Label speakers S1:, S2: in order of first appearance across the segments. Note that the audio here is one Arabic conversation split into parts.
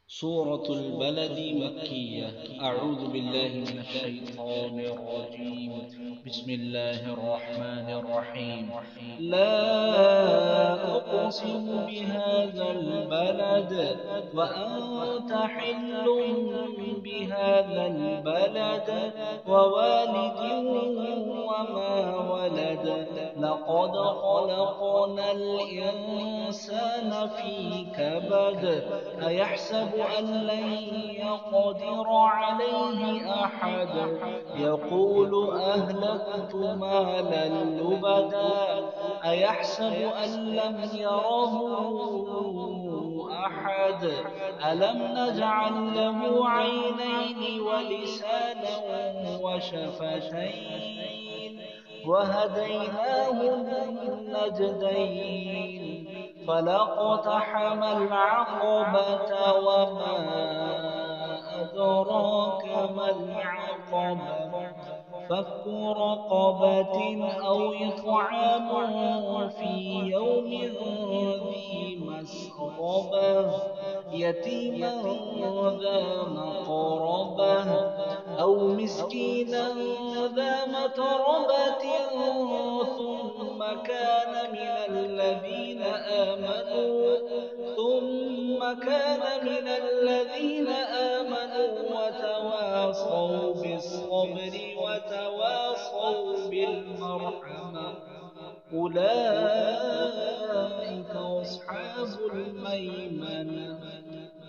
S1: سورة البلد مكية. أعوذ بالله من الشيطان الرجيم. بسم الله الرحمن الرحيم. لا أقسم بهذا البلد وأنت حل بهذا البلد ووالد وما ولد. لقد خلقنا الإنسان في كبد. أيحسب أن لن يقدر عليه أحد. يقول أهلكت مالا لبدا. أيحسب أن لم يره أحد. ألم نجعل له عينين ولسانا وشفتين وهديناه النجدين. فلاقتحم العقبة وما أدراك ما العقبة. فك رقبة أو إطعام في يوم ذي مسغبة. يتيما ذا مقربة أو مسكينا ذا متربة. ثم كان من الذين آمنوا وتواصوا بالصبر وتواصوا بالمرحمة. أولئك أصحاب الميمنة.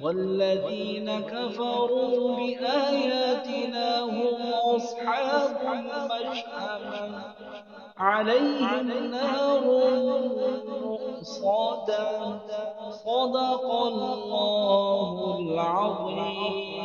S1: والذين كفروا بآياتنا هم أصحاب المشأمة. عليهم نار مؤصدة. صدق الله العظيم.